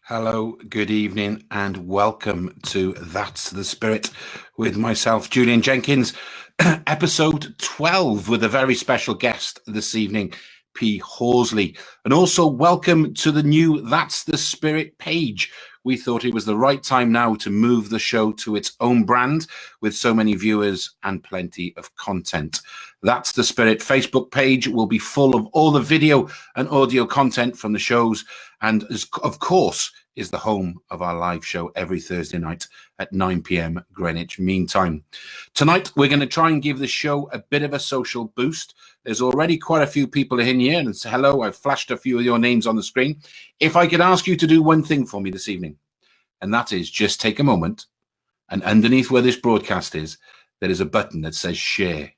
Hello, good evening, and welcome to That's the Spirit with myself, Julian Jenkins, episode 12 with a very special guest this evening, Pea Horsley. And also welcome to the new That's the Spirit page. We thought it was the right time now to move the show to its own brand with so many viewers and plenty of content. That's the Spirit Facebook page will be full of all the video and audio content from the shows, and of course is the home of our live show every Thursday night at 9 p.m. Greenwich Mean Time. Tonight, we're going to try and give the show a bit of a social boost. There's already quite a few people in here, and say hello. I've flashed a few of your names on the screen. If I could ask you to do one thing for me this evening, and that is just take a moment, and underneath where this broadcast is, there is a button that says share.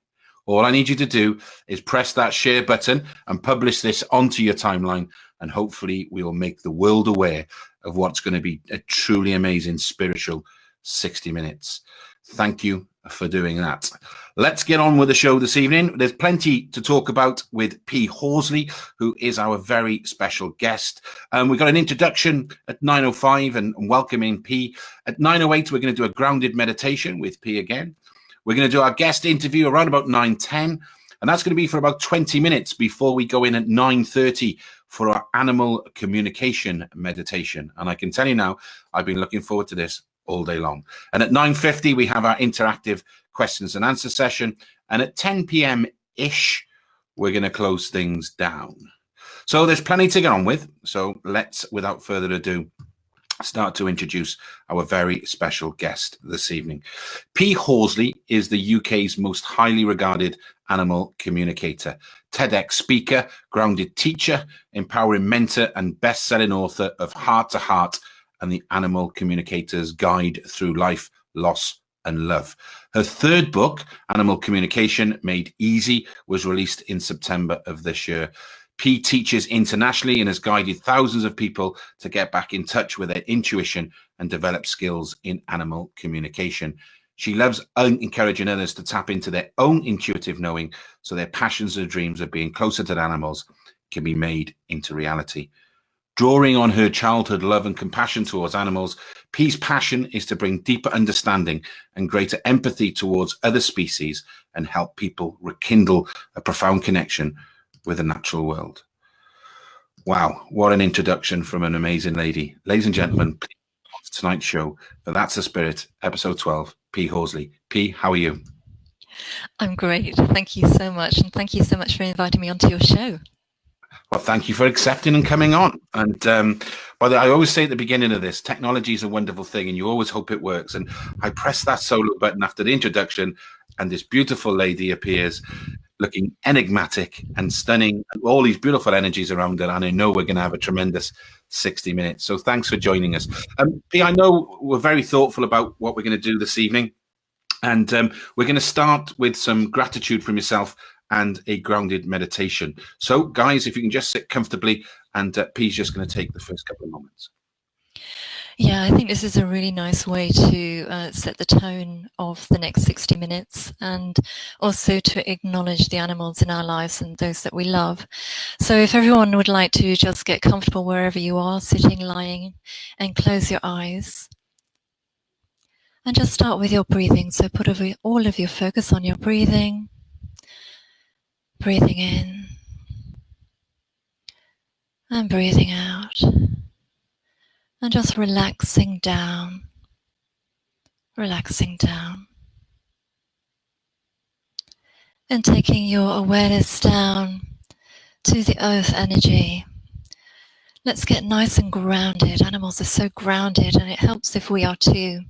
All I need you to do is press that share button and publish this onto your timeline, and hopefully we will make the world aware of what's going to be a truly amazing spiritual 60 minutes. Thank you for doing that. Let's get on with the show this evening. There's plenty to talk about with Pea Horsley, who is our very special guest. We've got an introduction at 9:05 and welcoming Pea. At 9:08, we're going to do a grounded meditation with Pea again. We're going to do our guest interview around about 9:10, and that's going to be for about 20 minutes before we go in at 9:30 for our animal communication meditation. And I can tell you now, I've been looking forward to this all day long. And at 9:50, we have our interactive questions and answer session. And at 10 p.m.-ish, we're going to close things down. So there's plenty to get on with. So let's, without further ado, start to introduce our very special guest this evening. Pea Horsley is the UK's most highly regarded animal communicator, TEDx speaker, grounded teacher, empowering mentor, and best-selling author of Heart to Heart and the Animal Communicator's Guide Through Life, Loss, and Love. Her third book, Animal Communication Made Easy, was released in September of this year. Pea teaches internationally and has guided thousands of people to get back in touch with their intuition and develop skills in animal communication. She loves encouraging others to tap into their own intuitive knowing so their passions and dreams of being closer to the animals can be made into reality. Drawing on her childhood love and compassion towards animals, Pea's passion is to bring deeper understanding and greater empathy towards other species and help people rekindle a profound connection with the natural world. Wow, what an introduction from an amazing lady. Ladies and gentlemen, tonight's show for That's the Spirit, episode 12, Pea Horsley. Pea, how are you? I'm great. Thank you so much. And thank you so much for inviting me onto your show. Well, thank you for accepting and coming on. And by the way, I always say at the beginning of this, technology is a wonderful thing and you always hope it works. And I press that solo button after the introduction and this beautiful lady appears looking enigmatic and stunning, and all these beautiful energies around her. And I know we're going to have a tremendous 60 minutes. So thanks for joining us. Pea, I know we're very thoughtful about what we're going to do this evening. And we're going to start with some gratitude from yourself and a grounded meditation. So guys, if you can just sit comfortably, and Pea's just going to take the first couple of moments. Yeah, I think this is a really nice way to set the tone of the next 60 minutes and also to acknowledge the animals in our lives and those that we love. So if everyone would like to just get comfortable wherever you are, sitting, lying, and close your eyes. And just start with your breathing. So put all of your focus on your breathing. Breathing in and breathing out. And just relaxing down, relaxing down. And taking your awareness down to the earth energy. Let's get nice and grounded. Animals are so grounded, and it helps if we are too.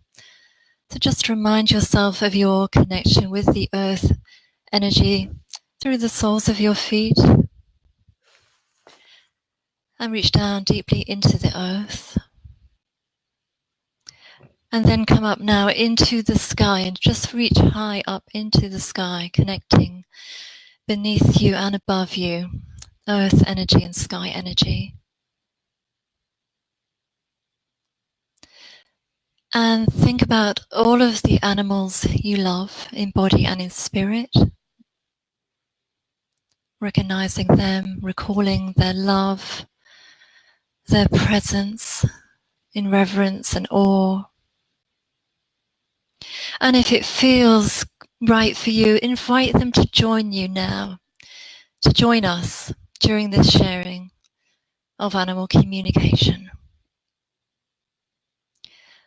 So just remind yourself of your connection with the earth energy through the soles of your feet. And reach down deeply into the earth. And then come up now into the sky and just reach high up into the sky, connecting beneath you and above you, earth energy and sky energy. And think about all of the animals you love in body and in spirit, recognizing them, recalling their love, their presence, in reverence and awe. And if it feels right for you, invite them to join you now, to join us during this sharing of animal communication.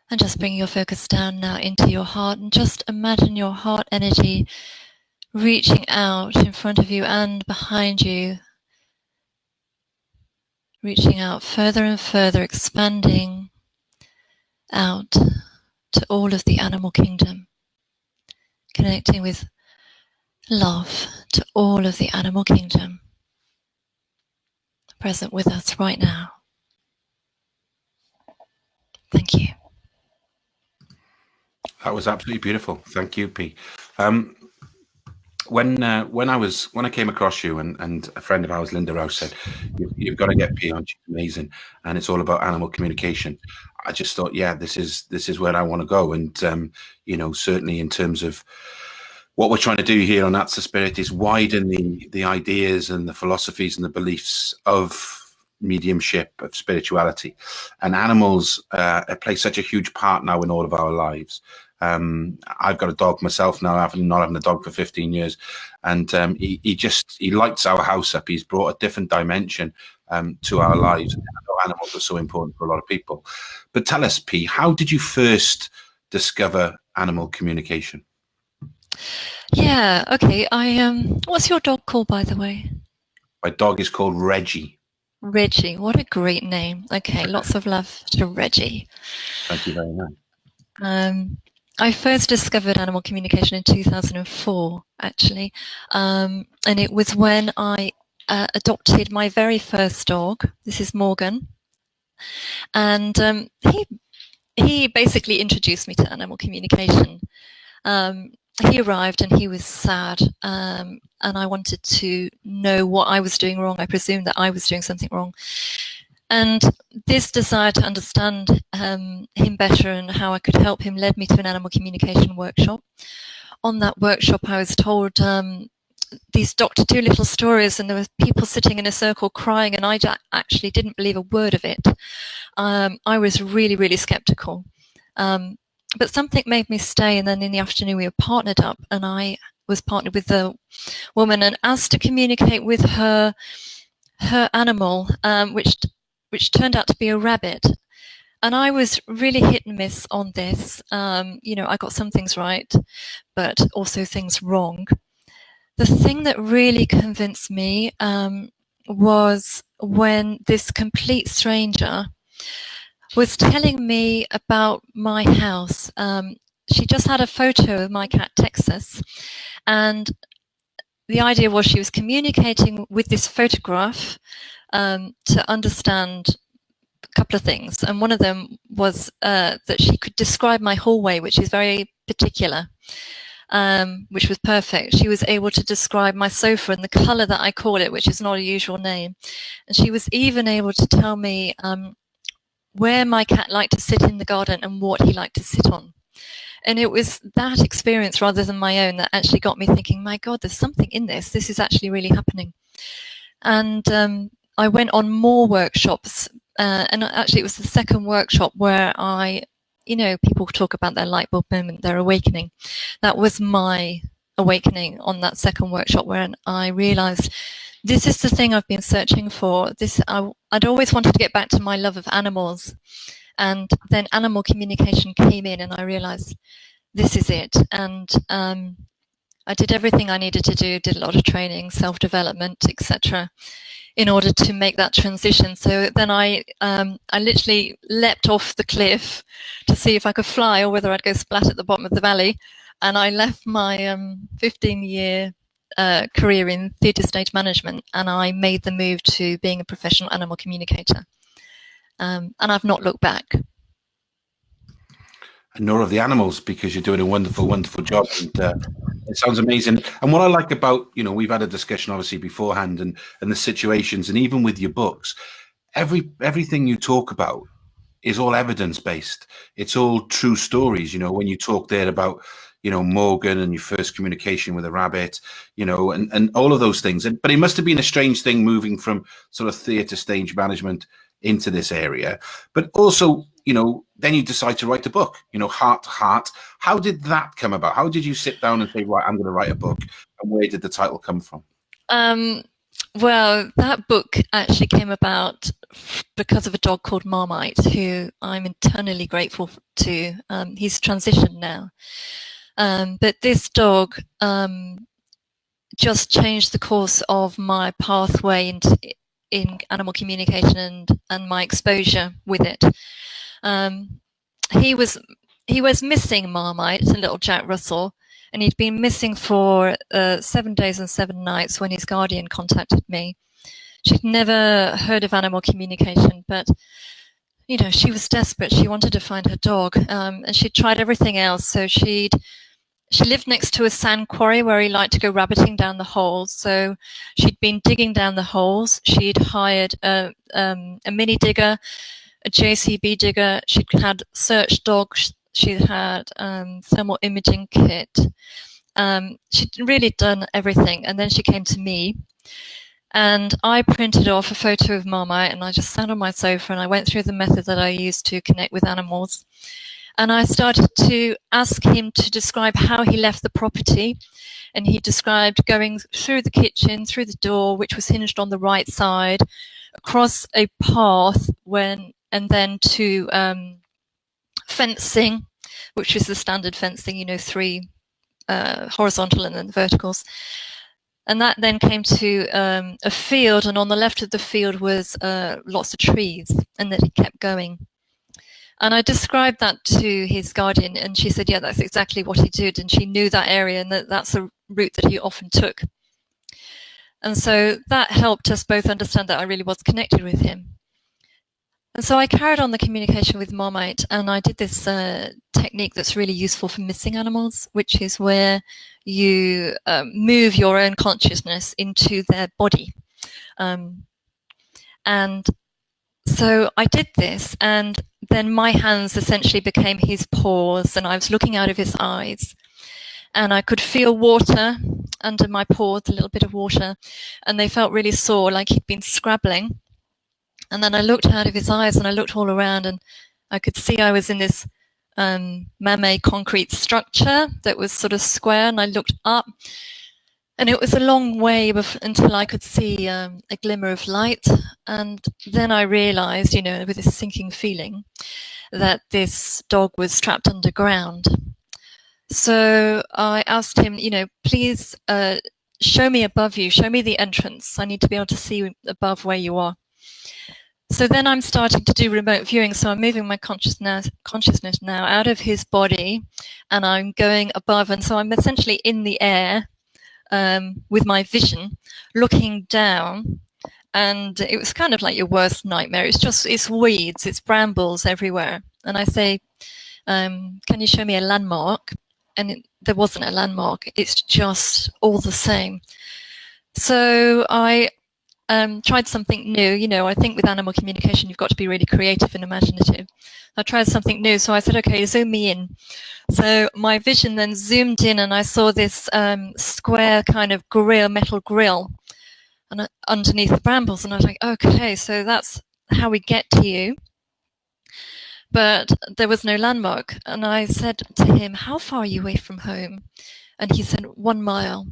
And just bring your focus down now into your heart, and just imagine your heart energy reaching out in front of you and behind you, reaching out further and further, expanding out to all of the animal kingdom, connecting with love to all of the animal kingdom present with us right now. Thank you. That was absolutely beautiful. Thank you, P. When I came across you, and a friend of ours, Linda Rouse, said, you've got to get P on. She's amazing, and it's all about animal communication. I just thought, yeah, this is where I want to go. And certainly in terms of what we're trying to do here on That's the Spirit is widen the ideas and the philosophies and the beliefs of mediumship, of spirituality, and animals play such a huge part now in all of our lives. I've got a dog myself now, after not having a dog for 15 years, and he lights our house up. He's brought a different dimension to our lives. And I know animals are so important for a lot of people. But tell us, P, how did you first discover animal communication? Yeah, okay. What's your dog called, by the way? My dog is called Reggie. Reggie, what a great name. Okay, lots of love to Reggie. Thank you very much. I first discovered animal communication in 2004, actually, and it was when I adopted my very first dog. This is Morgan, and he basically introduced me to animal communication. He arrived and he was sad, and I wanted to know what I was doing wrong. I presumed that I was doing something wrong. And this desire to understand him better and how I could help him led me to an animal communication workshop. On that workshop, I was told these Dr. Dolittle stories, and there were people sitting in a circle crying, and I actually didn't believe a word of it. I was really, really skeptical. But something made me stay, and then in the afternoon we were partnered up, and I was partnered with the woman and asked to communicate with her animal, which turned out to be a rabbit. And I was really hit and miss on this. I got some things right, but also things wrong. The thing that really convinced me was when this complete stranger was telling me about my house. She just had a photo of my cat, Texas, and the idea was she was communicating with this photograph to understand a couple of things. And one of them was that she could describe my hallway, which is very particular, which was perfect. She was able to describe my sofa and the color that I call it, which is not a usual name. And she was even able to tell me where my cat liked to sit in the garden and what he liked to sit on. And it was that experience rather than my own that actually got me thinking, my God, there's something in this. This is actually really happening. And I went on more workshops. And actually it was the second workshop where people talk about their light bulb moment, their awakening. That was my awakening on that second workshop, where I realized this is the thing I've been searching for. I'd always wanted to get back to my love of animals. And then animal communication came in, and I realized this is it. And I did everything I needed to do, did a lot of training, self-development, etc., in order to make that transition. So then I literally leapt off the cliff to see if I could fly or whether I'd go splat at the bottom of the valley. And I left my 15-year career in theatre stage management, and I made the move to being a professional animal communicator. And I've not looked back. And nor of the animals, because you're doing a wonderful, wonderful job. And it sounds amazing. And what I like about, we've had a discussion obviously beforehand, and the situations, and even with your books, everything you talk about is all evidence-based. It's all true stories. When you talk there about, Morgan and your first communication with a rabbit, and all of those things. But it must have been a strange thing moving from sort of theatre stage management into this area. But also, you know, then you decide to write a book, you know, Heart to Heart. How did that come about? How did you sit down and say, right, I'm going to write a book? And where did the title come from? Well, that book actually came about because of a dog called Marmite, who I'm eternally grateful to. He's transitioned now. But this dog just changed the course of my pathway in animal communication and my exposure with it. He was missing Marmite, a little Jack Russell, and he'd been missing for 7 days and 7 nights when his guardian contacted me. She'd never heard of animal communication, but you know, she was desperate. She wanted to find her dog, and she'd tried everything else. So she lived next to a sand quarry where he liked to go rabbiting down the holes. So she'd been digging down the holes. She'd hired a mini digger, a JCB digger. She'd had search dogs. She'd had thermal imaging kit. She'd really done everything. And then she came to me, and I printed off a photo of Marmite, and I just sat on my sofa and I went through the method that I used to connect with animals. And I started to ask him to describe how he left the property. And he described going through the kitchen, through the door, which was hinged on the right side, across a path, and then to fencing, which is the standard fencing, you know, 3 horizontal and then the verticals. And that then came to a field, and on the left of the field was lots of trees, and that he kept going. And I described that to his guardian, and she said, yeah, that's exactly what he did. And she knew that area, and that's a route that he often took. And so that helped us both understand that I really was connected with him. And so I carried on the communication with Marmite, and I did this technique that's really useful for missing animals, which is where you move your own consciousness into their body. And so I did this, and then my hands essentially became his paws, and I was looking out of his eyes, and I could feel water under my paws, a little bit of water, and they felt really sore, like he'd been scrabbling. And then I looked out of his eyes, and I looked all around, and I could see I was in this man-made concrete structure that was sort of square, and I looked up, and it was a long way until I could see a glimmer of light. And then I realized, you know, with this sinking feeling, that this dog was trapped underground. So I asked him, you know, please show me above you, show me the entrance. I need to be able to see above where you are. So then I'm starting to do remote viewing. So I'm moving my consciousness now out of his body, and I'm going above. And so I'm essentially in the air with my vision, looking down. And it was kind of like your worst nightmare. It's weeds, it's brambles everywhere. And I say, can you show me a landmark? And there wasn't a landmark. It's just all the same. So I tried something new. You know, I think with animal communication, you've got to be really creative and imaginative. I tried something new. So I said, okay, zoom me in. So my vision then zoomed in, and I saw this square kind of metal grill, and underneath the brambles. And I was like, okay, so that's how we get to you. But there was no landmark. And I said to him, how far are you away from home? And he said, 1 mile.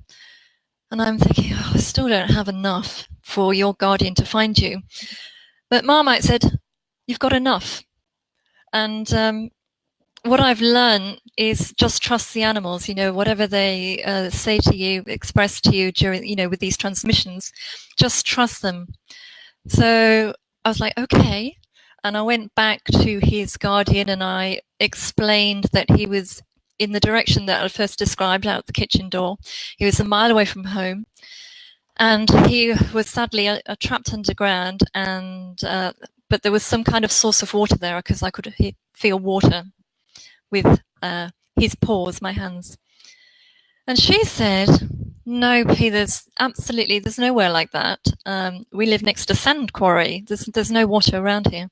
And I'm thinking, I still don't have enough for your guardian to find you. But Marmite said, you've got enough. And what I've learned is just trust the animals, you know, whatever they say to you, express to you during, you know, with these transmissions, just trust them. So I was like, okay. And I went back to his guardian, and I explained that he was in the direction that I first described, out the kitchen door. He was a mile away from home, and he was sadly trapped underground. And but there was some kind of source of water there, because I could feel water with his paws, my hands. And she said, no, P, there's nowhere like that. We live next to sand quarry. There's no water around here.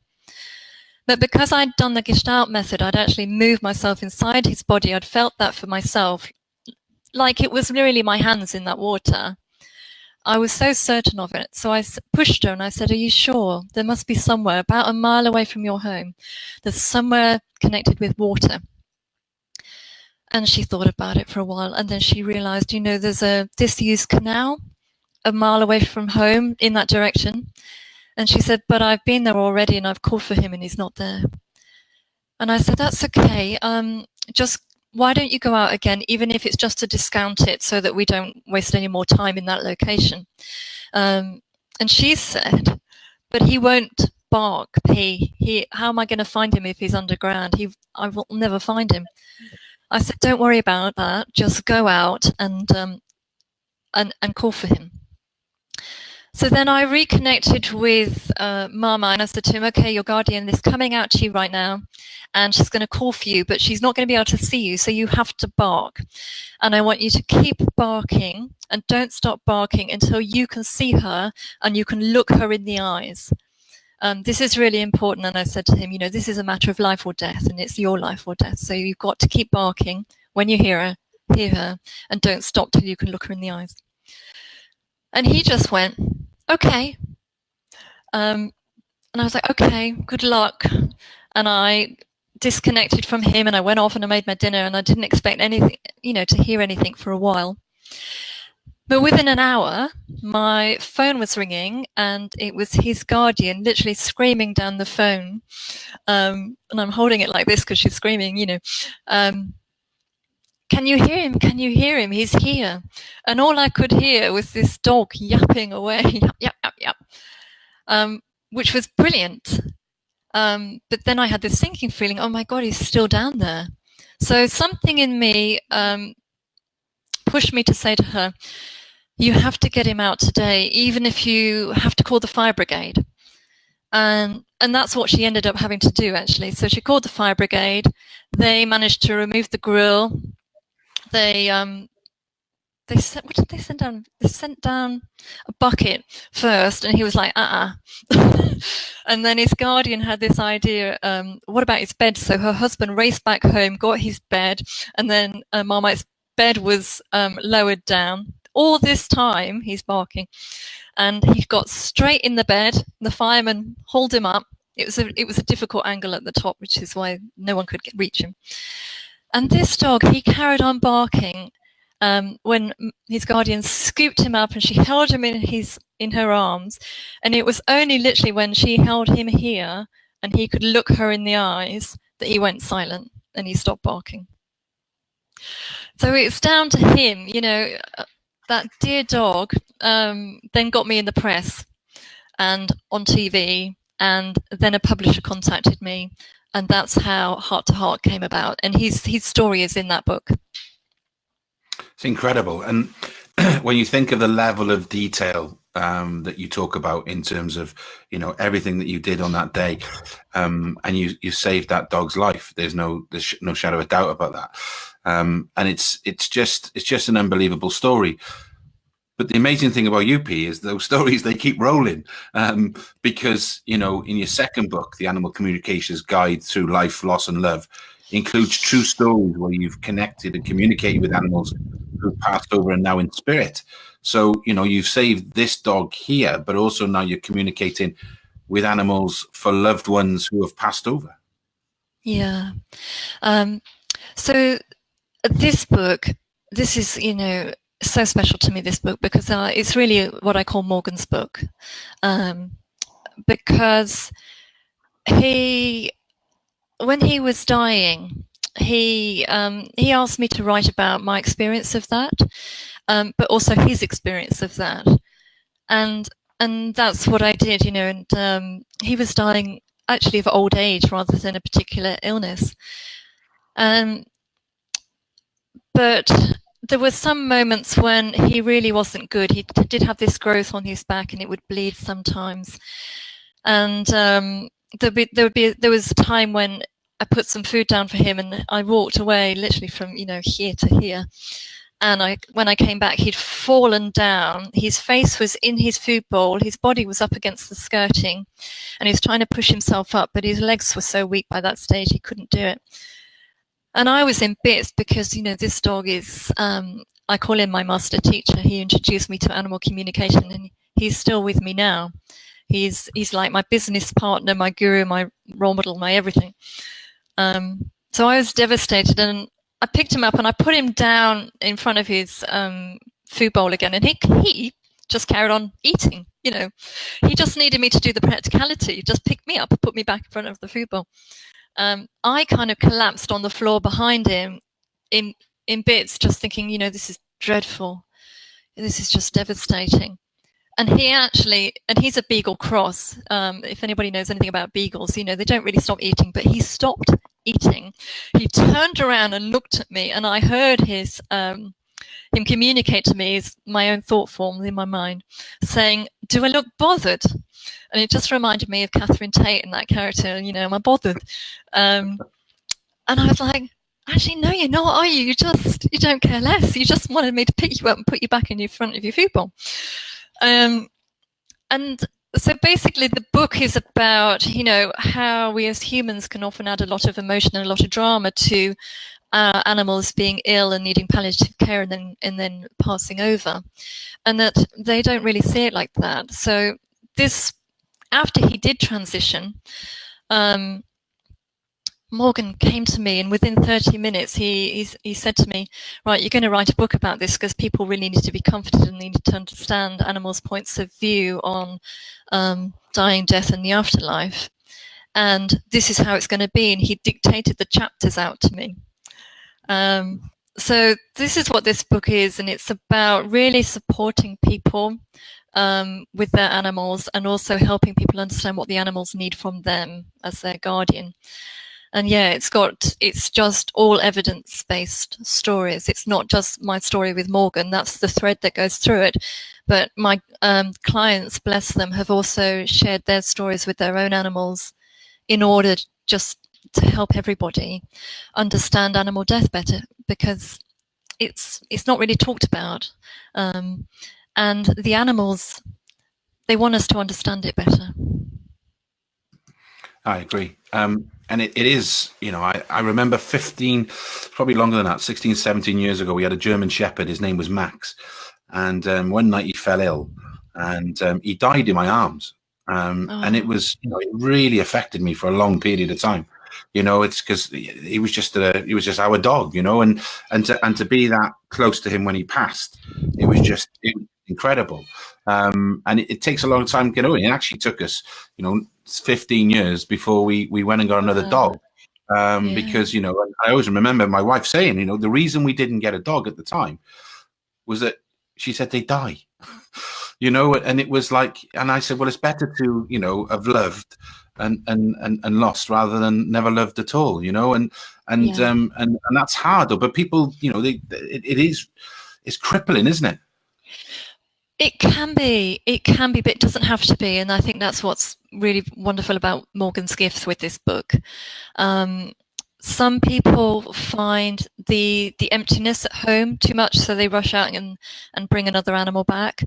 But because I'd done the Gestalt method, I'd actually moved myself inside his body. I'd felt that for myself, like it was really my hands in that water. I was so certain of it. So I pushed her and I said, are you sure? There must be somewhere about a mile away from your home. There's somewhere connected with water. And she thought about it for a while, and then she realized, there's a disused canal a mile away from home in that direction. And she said, but I've been there already and I've called for him and he's not there. And I said, that's okay. Just why don't you go out again, even if it's just to discount it so that we don't waste any more time in that location. And she said, but he won't bark. How am I going to find him if he's underground? I will never find him. I said, don't worry about that. Just go out and call for him. So then I reconnected with Mama, and I said to him, okay, your guardian is coming out to you right now, and she's going to call for you, but she's not going to be able to see you, so you have to bark. And I want you to keep barking, and don't stop barking until you can see her and you can look her in the eyes. This is really important. And I said to him, this is a matter of life or death, and it's your life or death. So you've got to keep barking when you hear her, and don't stop till you can look her in the eyes. And he just went, okay. And I was like, okay, good luck. And I disconnected from him and I went off and I made my dinner, and I didn't expect anything, to hear anything for a while. But within an hour, my phone was ringing, and it was his guardian literally screaming down the phone. And I'm holding it like this because she's screaming, can you hear him? Can you hear him? He's here. And all I could hear was this dog yapping away, yap, yap, yap, yap, which was brilliant. But then I had this sinking feeling, oh my God, he's still down there. So something in me pushed me to say to her, you have to get him out today, even if you have to call the fire brigade. And that's what she ended up having to do, actually. So she called the fire brigade. They managed to remove the grill. They sent, what did they send down? They sent down a bucket first, and he was like, And then his guardian had this idea, what about his bed? So her husband raced back home, got his bed, and then Marmite's bed was lowered down. All this time, he's barking. And he got straight in the bed. The fireman hauled him up. It was a difficult angle at the top, which is why no one could reach him. And this dog, he carried on barking when his guardian scooped him up and she held him in her arms. And it was only literally when she held him here and he could look her in the eyes that he went silent and he stopped barking. So it's down to him, that dear dog then got me in the press and on TV, and then a publisher contacted me, and that's how Heart to Heart came about. And his story is in that book. It's incredible. And when you think of the level of detail that you talk about in terms of, everything that you did on that day, and you saved that dog's life, there's no shadow of doubt about that. And it's just an unbelievable story. But the amazing thing about UP is those stories, they keep rolling, because, in your second book, The Animal Communications Guide Through Life, Loss and Love, includes true stories where you've connected and communicated with animals who've passed over and now in spirit. So, you've saved this dog here, but also now you're communicating with animals for loved ones who have passed over. Yeah. So this book, this is, so special to me, this book, because it's really what I call Morgan's book, because when he was dying, he asked me to write about my experience of that, but also his experience of that, and that's what I did, and he was dying actually of old age rather than a particular illness, but there were some moments when he really wasn't good. He did have this growth on his back and it would bleed sometimes. And there was a time when I put some food down for him and I walked away literally from, here to here. And when I came back, he'd fallen down. His face was in his food bowl. His body was up against the skirting and he was trying to push himself up, but his legs were so weak by that stage, he couldn't do it. And I was in bits because, this dog is, I call him my master teacher. He introduced me to animal communication, and he's still with me now. He's like my business partner, my guru, my role model, my everything. So I was devastated, and I picked him up and I put him down in front of his food bowl again, and he just carried on eating. He just needed me to do the practicality. He just picked me up and put me back in front of the food bowl. I kind of collapsed on the floor behind him in bits, just thinking, this is dreadful. This is just devastating. And he's a beagle cross. If anybody knows anything about beagles, they don't really stop eating, but he stopped eating. He turned around and looked at me, and I heard him communicate to me my own thought forms in my mind, saying, "Do I look bothered?" And it just reminded me of Catherine Tate and that character, am I bothered? And I was like, actually, no, you're not, are you? You don't care less. You just wanted me to pick you up and put you back in your front of your food bowl. And so basically the book is about, how we as humans can often add a lot of emotion and a lot of drama to animals being ill and needing palliative care and then passing over, and that they don't really see it like that. So after he did transition, Morgan came to me, and within 30 minutes he said to me, "Right, you're going to write a book about this, because people really need to be comforted and need to understand animals' points of view on dying, death and the afterlife. And this is how it's going to be." And he dictated the chapters out to me. So this is what this book is, and it's about really supporting people with their animals, and also helping people understand what the animals need from them as their guardian. And yeah, it's just all evidence-based stories. It's not just my story with Morgan. That's the thread that goes through it. But my clients, bless them, have also shared their stories with their own animals in order just to help everybody understand animal death better, because it's not really talked about. And the animals, they want us to understand it better. I agree. And it is, I remember 15, probably longer than that, 16, 17 years ago, we had a German Shepherd. His name was Max. And one night he fell ill, and he died in my arms. And it was, it really affected me for a long period of time. It's because he was just our dog, and to be that close to him when he passed, it was incredible. And it takes a long time, it actually took us, 15 years before we went and got another dog. Because, I always remember my wife saying, the reason we didn't get a dog at the time was that she said they die, and it was like, and I said, well, it's better to, have loved and lost rather than never loved at all, and that's harder. But people, it's crippling, isn't it? It can be, but it doesn't have to be. And I think that's what's really wonderful about Morgan's gifts with this book. Some people find the emptiness at home too much, so they rush out and bring another animal back.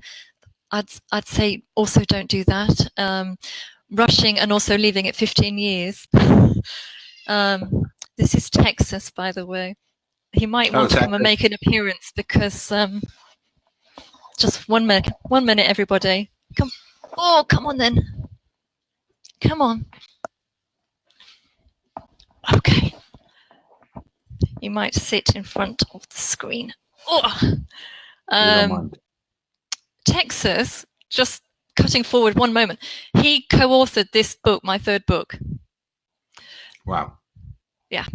I'd say also don't do that. Rushing and also leaving it 15 years. This is Texas, by the way. He might want to come and make an appearance, because just one minute, everybody. Come on then. Come on. Okay. You might sit in front of the screen. Texas, just cutting forward one moment. He co-authored this book, my third book. Wow. Yeah.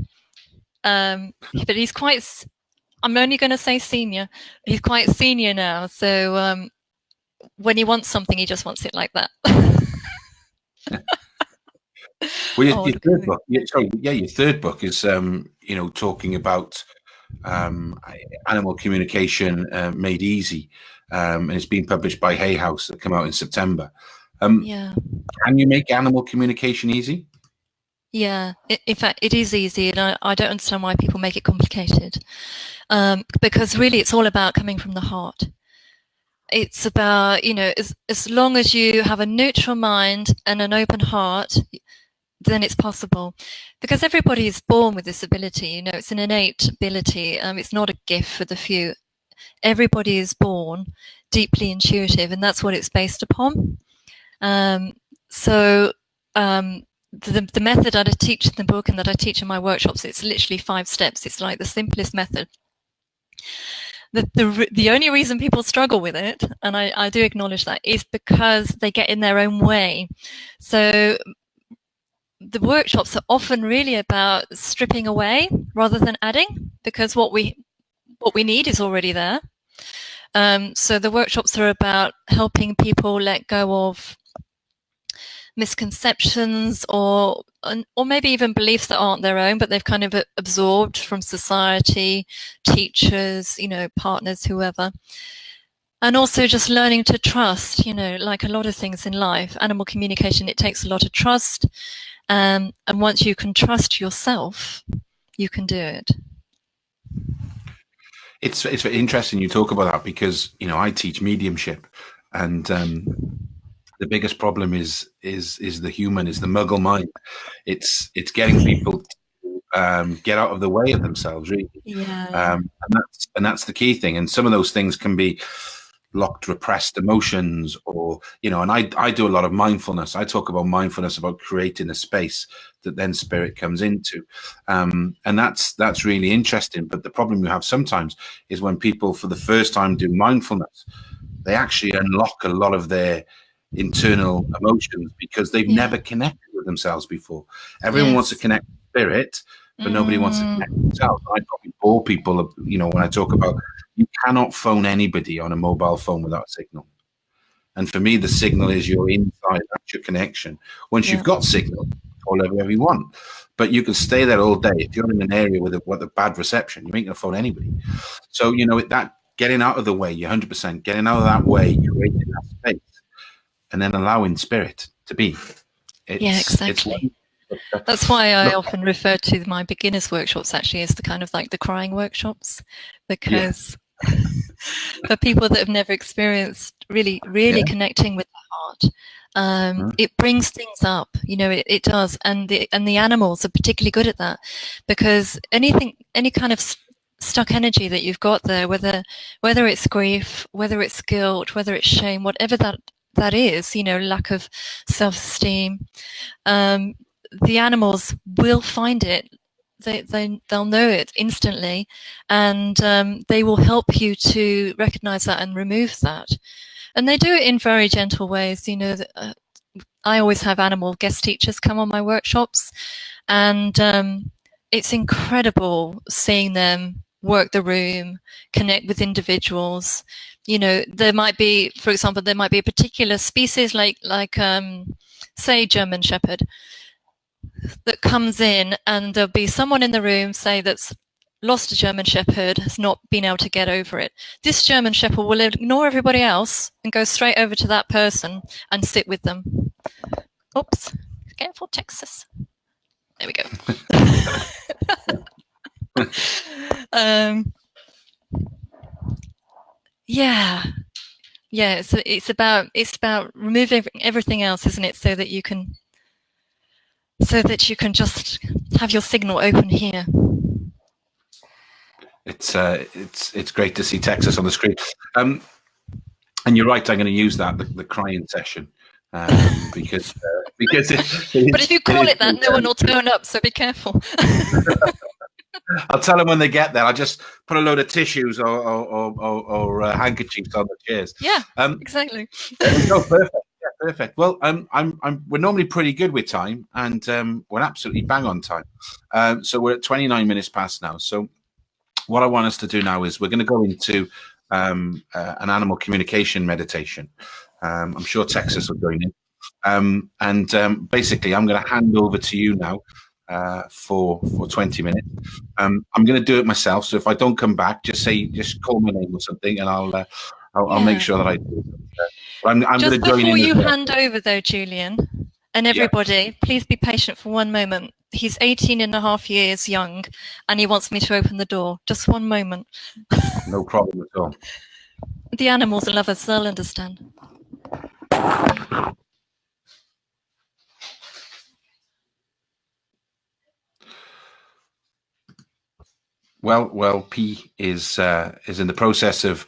But he's quite, I'm only going to say senior. He's quite senior now. So when he wants something, he just wants it like that. Well, your third book, your third book is, talking about animal communication made easy, and it's been published by Hay House. That come out in September. Can you make animal communication easy? Yeah, in fact, it is easy, and I don't understand why people make it complicated. Because really, it's all about coming from the heart. It's about, as long as you have a neutral mind and an open heart, then it's possible, because everybody is born with this ability. You know, it's an innate ability. It's not a gift for the few. Everybody is born deeply intuitive, and that's what it's based upon. So the method that I teach in the book and that I teach in my workshops, it's literally 5 steps. It's like the simplest method. The only reason people struggle with it, and I do acknowledge that, is because they get in their own way. So the workshops are often really about stripping away rather than adding, because what we need is already there. So the workshops are about helping people let go of misconceptions or maybe even beliefs that aren't their own, but they've kind of absorbed from society, teachers, you know, partners, whoever. And also just learning to trust, you know, like a lot of things in life, animal communication, it takes a lot of trust. And once you can trust yourself, you can do it. It's very interesting you talk about that, because, you know, I teach mediumship, and the biggest problem is the human, is the muggle mind. It's getting people to get out of the way of themselves, really. Yeah. And that's the key thing. And some of those things can be locked, repressed emotions, or, you know, and I do a lot of mindfulness. I talk about mindfulness, about creating a space that then spirit comes into. And that's really interesting. But the problem you have sometimes is when people for the first time do mindfulness, they actually unlock a lot of their internal emotions, because they've never connected with themselves before. Everyone wants to connect with spirit, but nobody wants to connect with themselves. I probably bore people, you know, when I talk about, you cannot phone anybody on a mobile phone without a signal. And for me, the signal is your inside, that's your connection. Once you've got signal, call whoever you want. But you can stay there all day. If you're in an area with a bad reception, you ain't going to phone anybody. So, you know, that getting out of the way, you're 100% getting out of that way, creating that space, and then allowing spirit to be. Exactly. That's why I often refer to my beginners workshops actually as the kind of like the crying workshops, because for people that have never experienced really connecting with the heart, it brings things up, you know, it does. And the animals are particularly good at that, because any kind of stuck energy that you've got there, whether it's grief, whether it's guilt, whether it's shame, whatever that is, you know, lack of self-esteem, the animals will find it. They'll know it instantly, and they will help you to recognize that and remove that. And they do it in very gentle ways. You know, I always have animal guest teachers come on my workshops, and it's incredible seeing them work the room, connect with individuals. You know, there might be, for example, a particular species like say German Shepherd, that comes in, and there'll be someone in the room, say, that's lost a German Shepherd, has not been able to get over it. This German Shepherd will ignore everybody else and go straight over to that person and sit with them. Oops, careful, Texas. There we go. So it's about removing everything else, isn't it, so that you can just have your signal open here. It's great to see Texas on the screen. And you're right, I'm going to use that, the crying session, because but if you call it that, no one will turn up, so be careful. I'll tell them when they get there. I'll just put a load of tissues or handkerchiefs on the chairs. Yeah, exactly. No, perfect. Yeah, perfect. Well, we're normally pretty good with time, and we're absolutely bang on time. So we're at 29 minutes past now. So what I want us to do now is we're going to go into an animal communication meditation. I'm sure Texas will join in. And basically, I'm going to hand over to you now for 20 minutes. I'm going to do it myself. So if I don't come back, just call my name or something, and I'll make sure that I do it. I'm just going to join before in you hand over, though, Julian, and everybody, please be patient for one moment. He's 18 and a half years young, and he wants me to open the door. Just one moment. No problem at all. The animals love us, they'll understand. Well, P is in the process of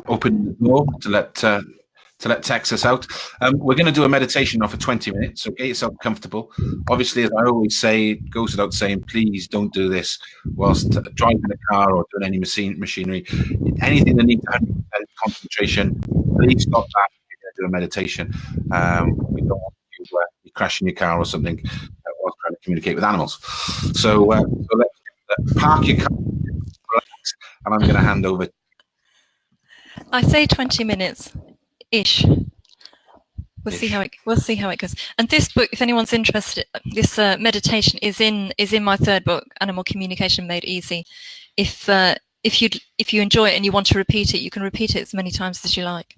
opening the door to let Texas out. We're going to do a meditation now for 20 minutes, so get yourself comfortable. Obviously, as I always say, it goes without saying, please don't do this whilst driving a car or doing any machinery. Anything that needs 100% concentration, please stop that if you're going to do a meditation. We don't want you crashing your car or something while trying to communicate with animals. So let's park your car, relax, and I'm going to hand over. I say 20 minutes ish. We'll see how it goes. And this book, if anyone's interested, this meditation is in my third book, Animal Communication Made Easy. If you enjoy it and you want to repeat it, you can repeat it as many times as you like.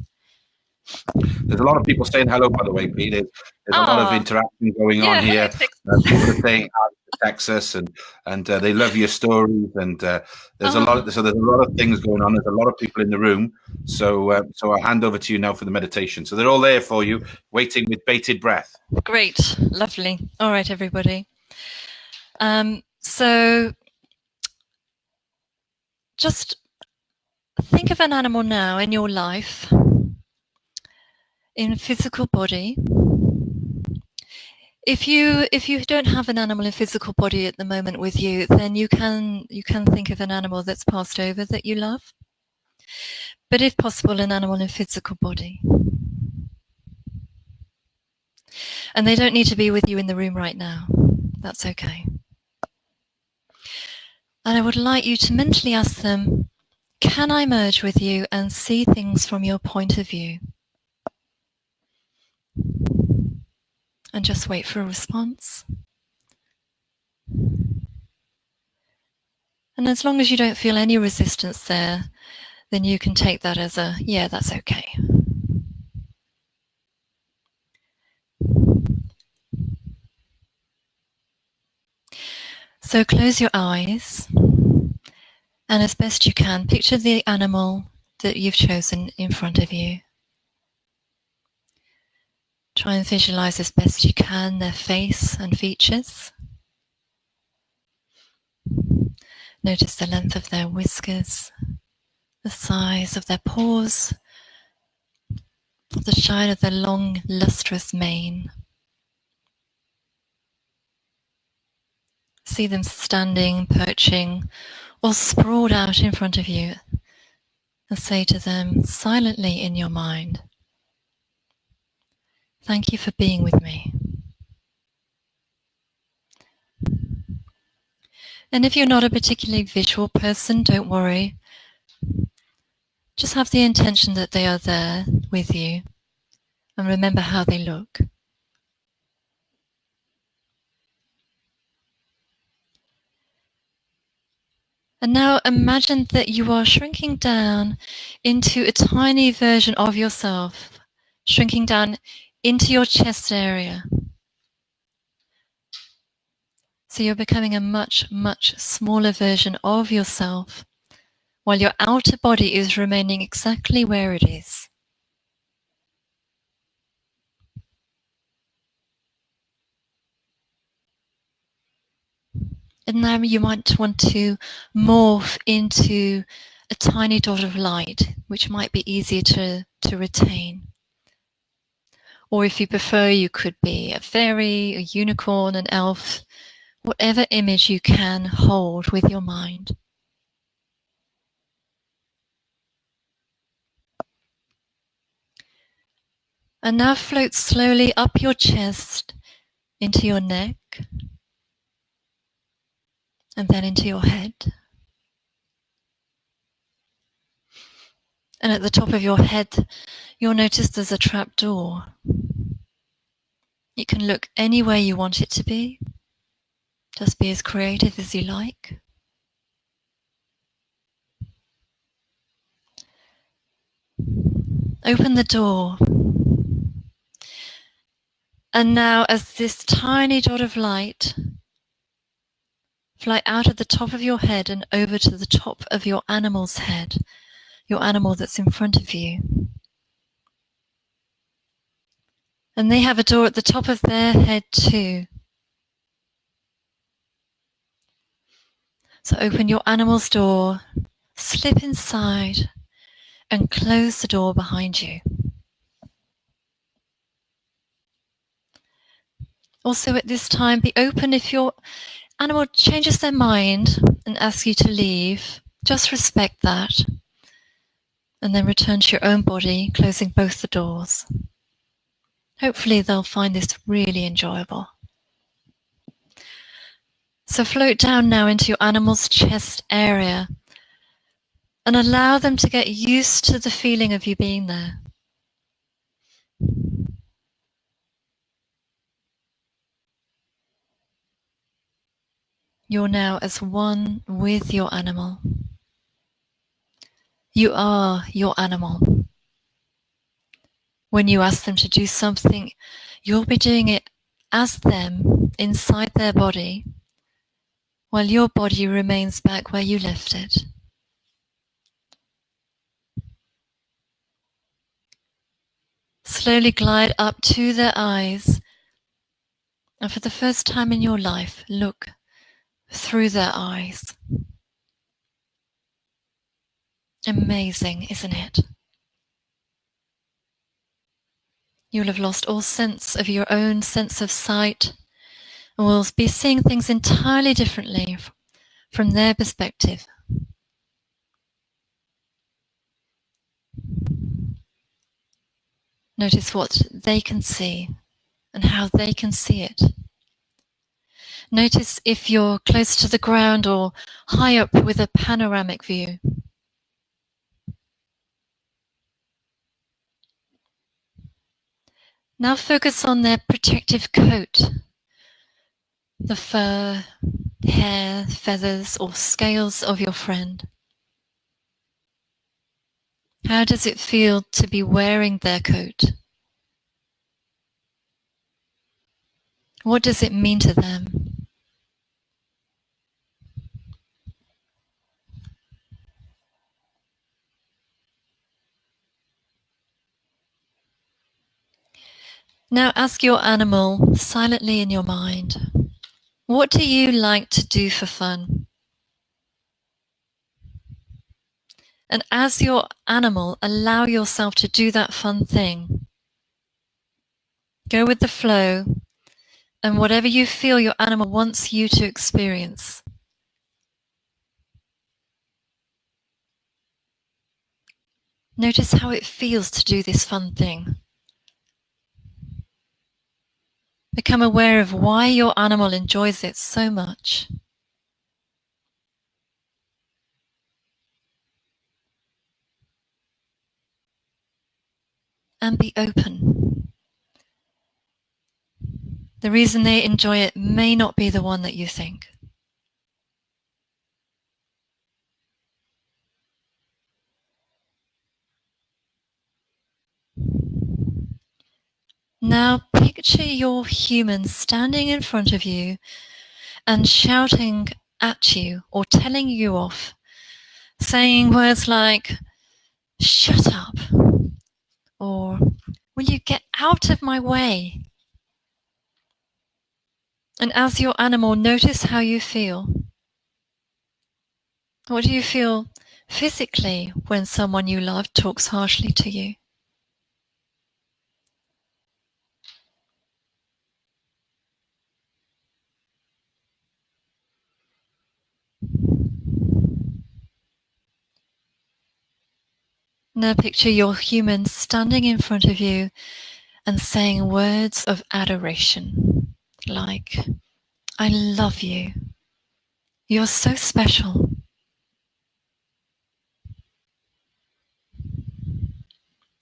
There's a lot of people saying hello, by the way, Pete. There's a lot of interaction going on here. People are saying hi to Texas, and they love your stories. And there's a lot of things going on. There's a lot of people in the room. So I'll hand over to you now for the meditation. So they're all there for you, waiting with bated breath. Great, lovely. All right, everybody. So just think of an animal now in your life, in physical body. If you don't have an animal in physical body at the moment with you, then you can think of an animal that's passed over that you love. But if possible, an animal in physical body. And they don't need to be with you in the room right now. That's okay. And I would like you to mentally ask them, can I merge with you and see things from your point of view? And just wait for a response. And as long as you don't feel any resistance there, then you can take that as a, yeah, that's okay. So close your eyes, and as best you can, picture the animal that you've chosen in front of you. Try and visualize as best you can their face and features. Notice the length of their whiskers, the size of their paws, the shine of their long, lustrous mane. See them standing, perching, or sprawled out in front of you, and say to them silently in your mind, thank you for being with me. And if you're not a particularly visual person, don't worry. Just have the intention that they are there with you, and remember how they look. And now imagine that you are shrinking down into a tiny version of yourself, shrinking down into your chest area. So you're becoming a much, much smaller version of yourself, while your outer body is remaining exactly where it is. And now you might want to morph into a tiny dot of light, which might be easier to retain. Or if you prefer, you could be a fairy, a unicorn, an elf, whatever image you can hold with your mind. And now float slowly up your chest into your neck, and then into your head. And at the top of your head, you'll notice there's a trap door. It can look any way you want it to be. Just be as creative as you like. Open the door. And now as this tiny dot of light fly out at the top of your head and over to the top of your animal's head, your animal that's in front of you. And they have a door at the top of their head too. So open your animal's door, slip inside, and close the door behind you. Also at this time, be open if your animal changes their mind and asks you to leave. Just respect that. And then return to your own body, closing both the doors. Hopefully they'll find this really enjoyable. So float down now into your animal's chest area and allow them to get used to the feeling of you being there. You're now as one with your animal. You are your animal. When you ask them to do something, you'll be doing it as them inside their body, while your body remains back where you left it. Slowly glide up to their eyes, and for the first time in your life, look through their eyes. Amazing, isn't it? You'll have lost all sense of your own sense of sight, and will be seeing things entirely differently from their perspective. Notice what they can see and how they can see it. Notice if you're close to the ground or high up with a panoramic view. Now focus on their protective coat, the fur, hair, feathers, or scales of your friend. How does it feel to be wearing their coat? What does it mean to them? Now ask your animal silently in your mind, what do you like to do for fun? And as your animal, allow yourself to do that fun thing. Go with the flow and whatever you feel your animal wants you to experience. Notice how it feels to do this fun thing. Become aware of why your animal enjoys it so much. And be open. The reason they enjoy it may not be the one that you think. Now picture your human standing in front of you and shouting at you or telling you off, saying words like, "Shut up," or "Will you get out of my way?" And as your animal, notice how you feel. What do you feel physically when someone you love talks harshly to you? Now picture your human standing in front of you and saying words of adoration, like, "I love you. You're so special."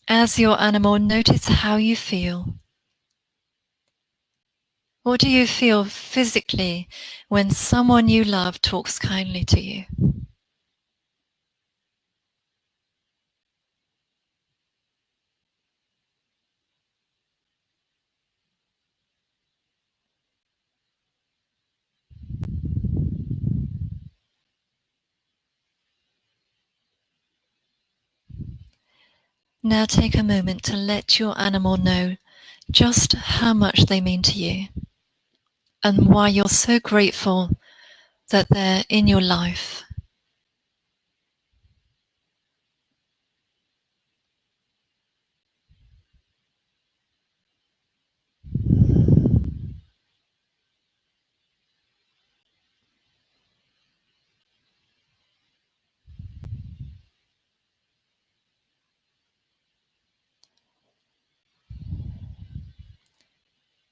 As your animal, notice how you feel. What do you feel physically when someone you love talks kindly to you? Now take a moment to let your animal know just how much they mean to you and why you're so grateful that they're in your life.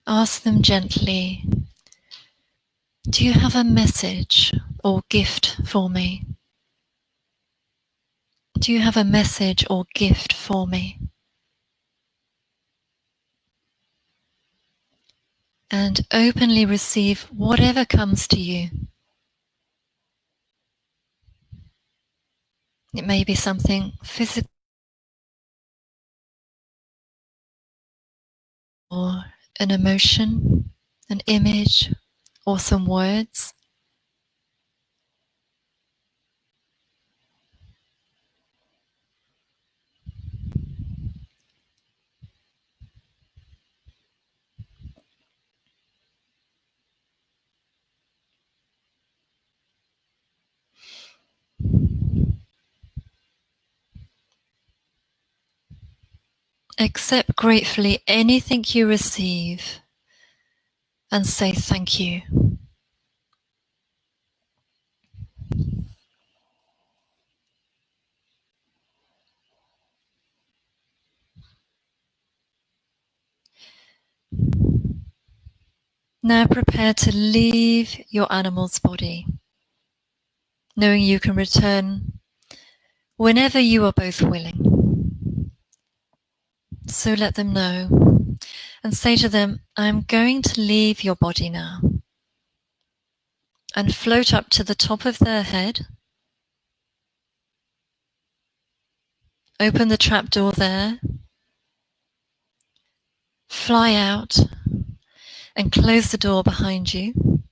Ask them gently, do you have a message or gift for me? Do you have a message or gift for me? And openly receive whatever comes to you. It may be something physical or an emotion, an image, or some words. Accept gratefully anything you receive and say thank you. Now prepare to leave your animal's body, knowing you can return whenever you are both willing. So let them know and say to them, I'm going to leave your body now, and float up to the top of their head. Open the trapdoor there, fly out, and close the door behind you.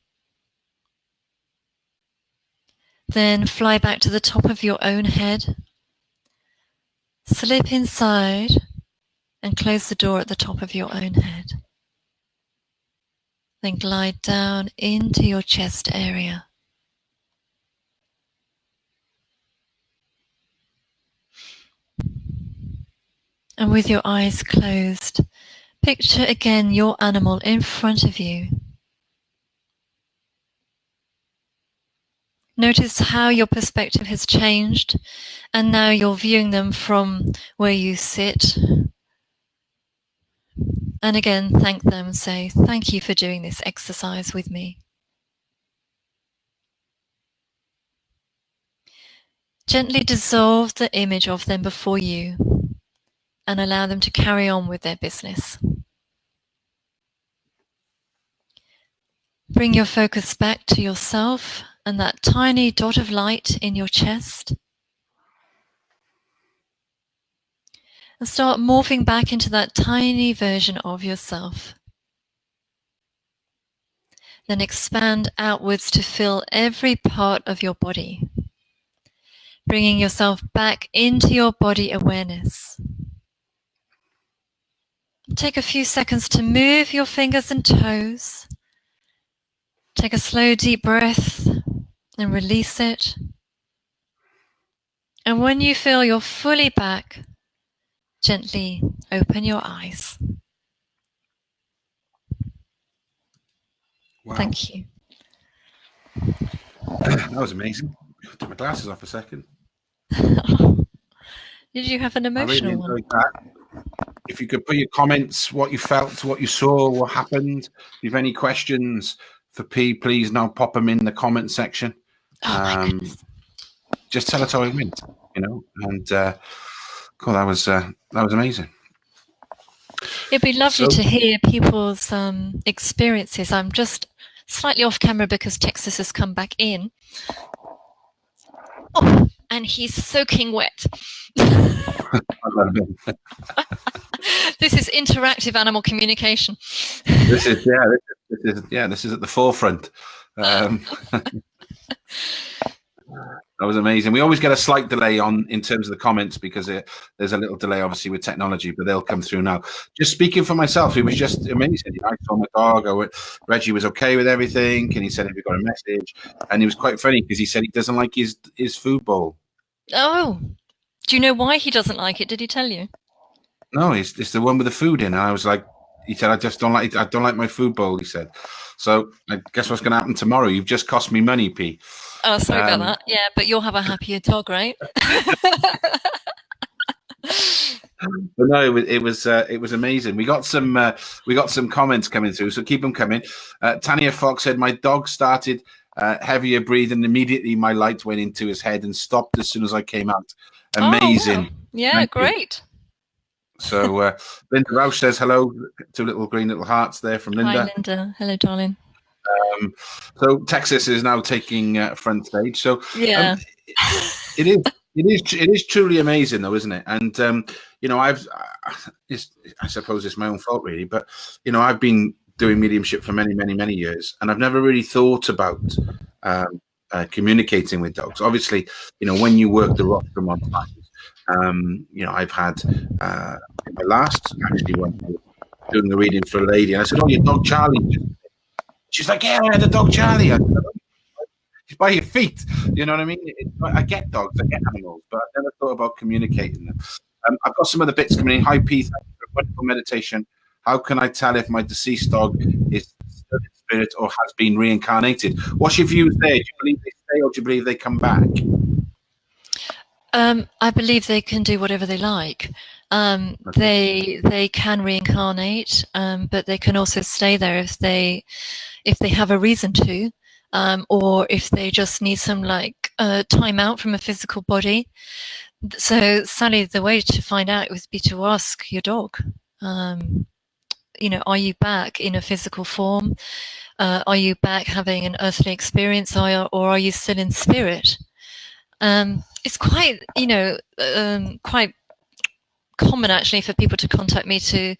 Then fly back to the top of your own head, slip inside, and close the door at the top of your own head. Then glide down into your chest area. And with your eyes closed, picture again your animal in front of you. Notice how your perspective has changed, and now you're viewing them from where you sit. And again, thank them. Say, thank you for doing this exercise with me. Gently dissolve the image of them before you and allow them to carry on with their business. Bring your focus back to yourself and that tiny dot of light in your chest. And start morphing back into that tiny version of yourself. Then expand outwards to fill every part of your body, bringing yourself back into your body awareness. Take a few seconds to move your fingers and toes. Take a slow, deep breath and release it. And when you feel you're fully back, gently open your eyes. Wow. Thank you. That was amazing. Took my glasses off a second. Did you have an emotional I really enjoyed that. If you could put your comments, what you felt, what you saw, what happened. If you have any questions for P, please now pop them in the comment section. Just tell us how it went, and God, that was amazing. It'd be lovely to hear people's experiences. I'm just slightly off camera because Texas has come back in. Oh, and he's soaking wet. This is interactive animal communication. This is at the forefront. That was amazing. We always get a slight delay in terms of the comments because there's a little delay, obviously, with technology, but they'll come through now. Just speaking for myself, it was just amazing. I saw my dog. Reggie was okay with everything, and he said if he got a message, and it was quite funny because he said he doesn't like his food bowl. Oh, do you know why he doesn't like it? Did he tell you? No, it's the one with the food in. And I was like, he said, I don't like my food bowl. He said, so I guess what's going to happen tomorrow? You've just cost me money, P. Oh, sorry about that. Yeah, but you'll have a happier dog, right? But no, it was amazing. We got some comments coming through, so keep them coming. Tanya Fox said, my dog started heavier breathing. Immediately my light went into his head and stopped as soon as I came out. Amazing. Oh, wow. Yeah, thank great. You. So Linda Rausch says hello. 2 little green little hearts there from Linda. Hi, Linda. Hello, darling. So Texas is now taking front stage. So yeah, it is truly amazing, though, isn't it? And you know, I suppose it's my own fault, really. But you know, I've been doing mediumship for many years, and I've never really thought about communicating with dogs. Obviously, you know, when you work the rostrum on time, you know, I've had my last actually when I was doing the reading for a lady, and I said, "Oh, your dog Charlie." She's like, "Yeah, I had a dog Charlie." I said, "He's by your feet." You know what I mean? I get dogs, I get animals, but I've never thought about communicating them. I've got some of the bits coming in. Hi, Pete. Thank you for a wonderful meditation. How can I tell if my deceased dog is still in spirit or has been reincarnated? What's your views there? Do you believe they stay or do you believe they come back? I believe they can do whatever they like. Okay. They can reincarnate, but they can also stay there if they have a reason to, or if they just need some time out from a physical body. So Sally, the way to find out would be to ask your dog, you know, are you back in a physical form? Are you back having an earthly experience, or are you still in spirit? It's quite, you know, quite common actually for people to contact me to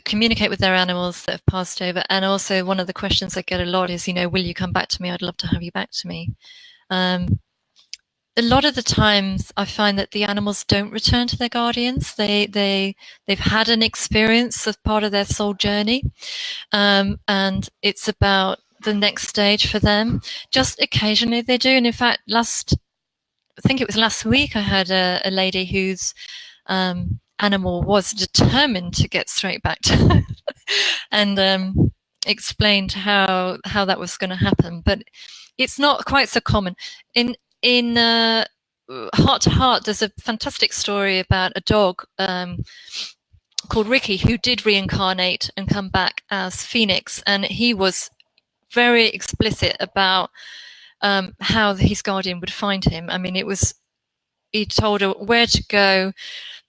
communicate with their animals that have passed over. And also one of the questions I get a lot is, you know, will you come back to me? I'd love to have you back to me. A lot of the times I find that the animals don't return to their guardians. They've had an experience of part of their soul journey, and it's about the next stage for them. Just occasionally they do. And in fact, I think it was last week, I had a lady whose animal was determined to get straight back to her and explained how that was going to happen. But it's not quite so common. In Heart to Heart, there's a fantastic story about a dog called Ricky who did reincarnate and come back as Phoenix, and he was very explicit about how his guardian would find him. I mean, he told her where to go,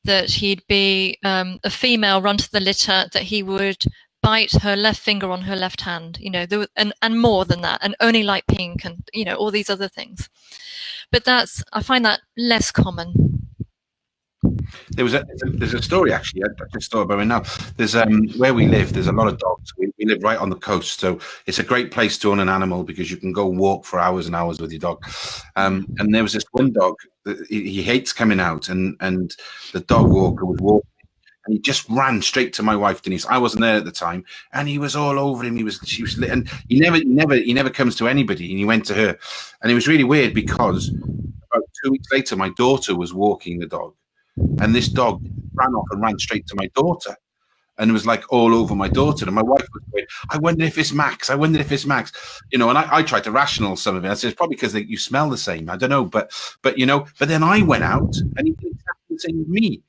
that he'd be a female run to the litter, that he would bite her left finger on her left hand, you know, and more than that, and only like pink, and you know, all these other things. But I find that less common. There's a story actually. I just thought about it now. There's where we live. There's a lot of dogs. We live right on the coast, so it's a great place to own an animal because you can go walk for hours and hours with your dog. And there was this one dog that he hates coming out, and the dog walker was walking, and he just ran straight to my wife Denise. I wasn't there at the time, and he was all over him. She was, and he never comes to anybody, and he went to her, and it was really weird because about 2 weeks later, my daughter was walking the dog. And this dog ran off and ran straight to my daughter, and it was like all over my daughter. And my wife was going, "I wonder if it's Max. I wonder if it's Max." You know, and I tried to rational some of it. I said, "It's probably because you smell the same. I don't know, but you know." But then I went out, and he did exactly the same with me.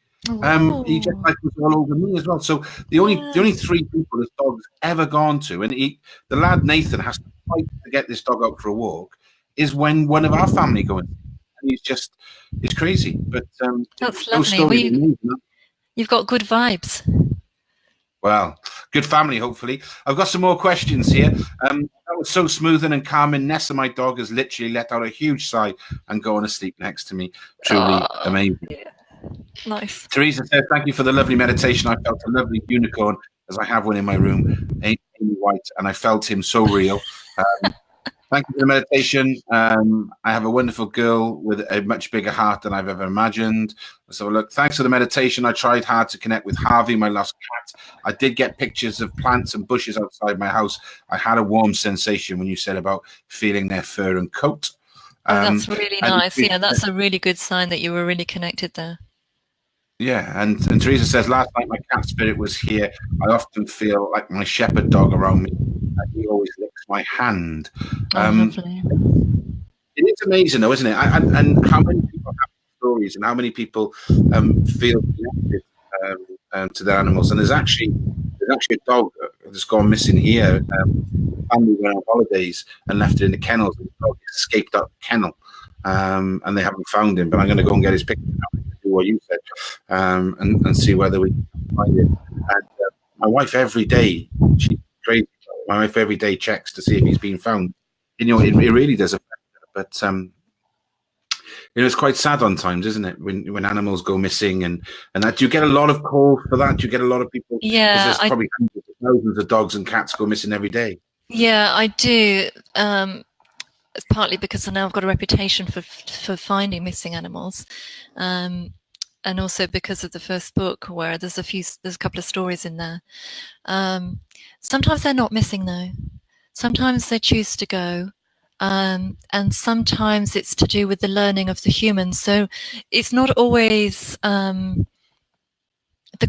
He just was all over me as well. So the only 3 people this dog's ever gone to, and the lad Nathan has to fight to get this dog out for a walk, is when one of our family go in. It's crazy, but that's lovely. You've got good vibes. Well, good family, hopefully. I've got some more questions here. That was so smooth and calming. Nessa, my dog, has literally let out a huge sigh and gone to sleep next to me. Truly amazing. Yeah. Nice. Teresa says, "Thank you for the lovely meditation. I felt a lovely unicorn, as I have one in my room, Amy White, and I felt him so real." Thank you for the meditation. I have a wonderful girl with a much bigger heart than I've ever imagined. So look, thanks for the meditation. I tried hard to connect with Harvey, my lost cat. I did get pictures of plants and bushes outside my house. I had a warm sensation when you said about feeling their fur and coat. That's really nice. Yeah, that's a really good sign that you were really connected there. Yeah, and Teresa says, last night my cat spirit was here. I often feel like my shepherd dog around me. He always licks my hand. Lovely. It is amazing, though, isn't it? And how many people have stories, and how many people feel connected to their animals. And there's actually a dog that's gone missing here. Family went on holidays and left it in the kennels. And the dog escaped out the kennel, and they haven't found him. But I'm going to go and get his picture now, do what you said, and see whether we can find it. And my wife every day, she's crazy. My wife every day checks to see if he's been found. You know, it really does affect her. But you know, it's quite sad on times, isn't it, when animals go missing and that. Do you get a lot of calls for that? Do you get a lot of people? Yeah, there's probably hundreds of thousands of dogs and cats go missing every day. Yeah, I do. It's partly because now I've got a reputation for finding missing animals, and also because of the first book, where there's a couple of stories in there. Sometimes they're not missing though. Sometimes they choose to go, and sometimes it's to do with the learning of the humans. So it's not always the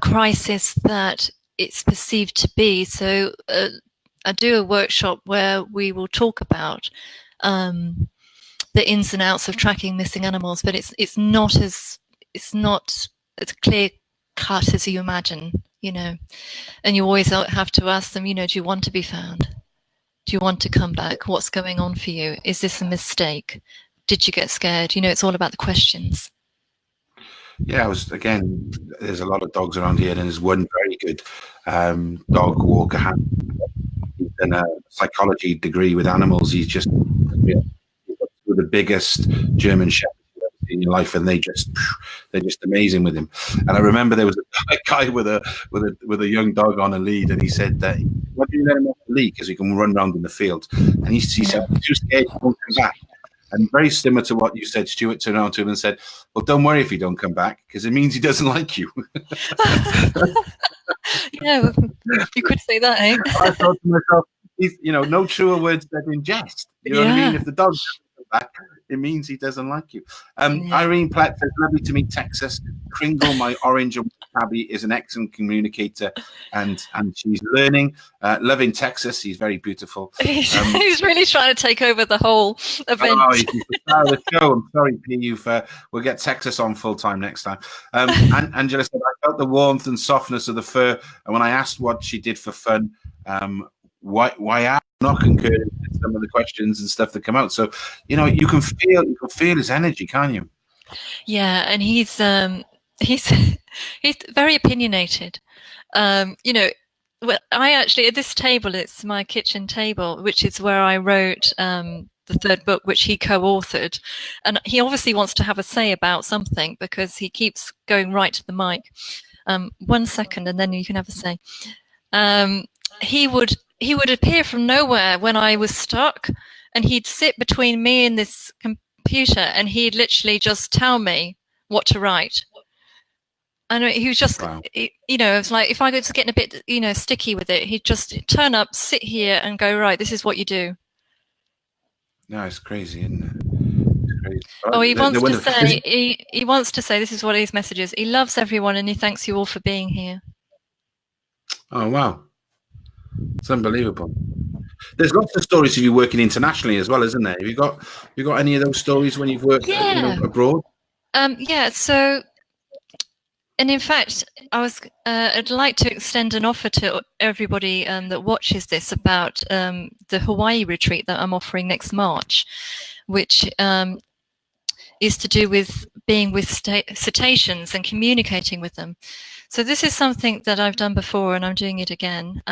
crisis that it's perceived to be. So I do a workshop where we will talk about the ins and outs of tracking missing animals, but it's not as clear cut as you imagine, you know. And you always have to ask them, you know, do you want to be found? Do you want to come back? What's going on for you? Is this a mistake? Did you get scared? You know, it's all about the questions. Yeah, there's a lot of dogs around here, and there's one very good dog walker. He's done a psychology degree with animals. He's just the biggest German shepherd you've ever seen in your life, and they're just amazing with him. And I remember there was a guy with a young dog on a lead, and he said that, "Why do you let him off the lead? Because he can run around in the field." And he said, "I'm too scared he won't come back." And very similar to what you said, Stuart turned around to him and said, "Well, don't worry if he don't come back, because it means he doesn't like you." Yeah, you could say that, eh? I thought to myself, no truer words said in jest. You know what I mean? If the dog doesn't come back, it means he doesn't like you. Irene Platt says, "Lovely to meet Texas. Kringle, my orange and tabby, is an excellent communicator, and she's learning. Loving Texas. He's very beautiful." He's really trying to take over the whole event. Oh, he's the star of the show. I'm sorry, P. We'll get Texas on full time next time. And Angela said, "I felt the warmth and softness of the fur, and when I asked what she did for fun, why I'm not concurring with some of the questions and stuff that come out." So, you know, you can feel his energy, can't you? Yeah, and he's very opinionated. You know, well, I actually, at this table, it's my kitchen table, which is where I wrote the third book, which he co-authored, and he obviously wants to have a say about something because he keeps going right to the mic. 1 second, and then you can have a say. He would appear from nowhere when I was stuck, and he'd sit between me and this computer, and he'd literally just tell me what to write. And he was just, wow. You know, it's like if I was getting a bit, you know, sticky with it, he'd just turn up, sit here, and go, "Right, this is what you do." No, it's crazy, isn't it? It's crazy. Oh, he wants to say this is what his message is. He loves everyone, and he thanks you all for being here. Oh wow. It's unbelievable. There's lots of stories of you working internationally as well, isn't there? Have you got any of those stories when you've worked abroad? Yeah. So, and in fact, I'd like to extend an offer to everybody that watches this about the Hawaii retreat that I'm offering next March, which is to do with being with cetaceans and communicating with them. So this is something that I've done before, and I'm doing it again.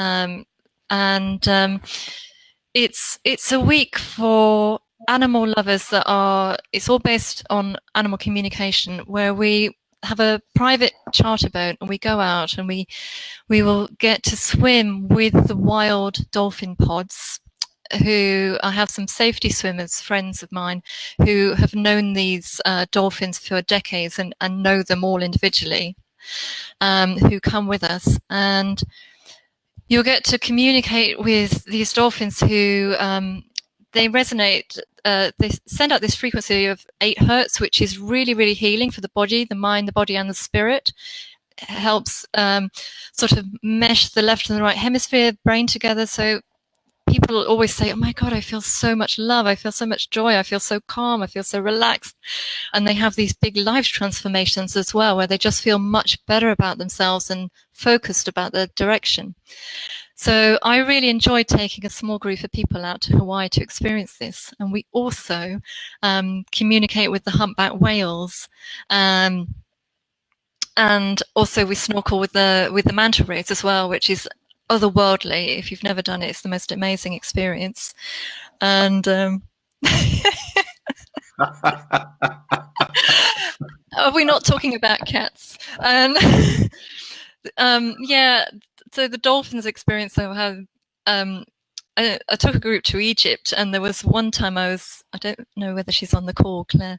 It's a week for animal lovers it's all based on animal communication, where we have a private charter boat and we go out and we will get to swim with the wild dolphin pods who I have some safety swimmers, friends of mine, who have known these dolphins for decades and know them all individually, who come with us, and you'll get to communicate with these dolphins who they resonate. They send out this frequency of 8 hertz, which is really, really healing for the body, the mind, the body, and the spirit. It helps sort of mesh the left and the right hemisphere brain together. So people always say, oh my God, I feel so much love. I feel so much joy. I feel so calm. I feel so relaxed. And they have these big life transformations as well, where they just feel much better about themselves and focused about their direction. So I really enjoyed taking a small group of people out to Hawaii to experience this. And we also communicate with the humpback whales. And also we snorkel with the manta rays as well, which is otherworldly. If you've never done it, it's the most amazing experience. And are we not talking about cats? Yeah, so the dolphins experience I had, I took a group to Egypt, and there was one time I don't know whether she's on the call, Claire.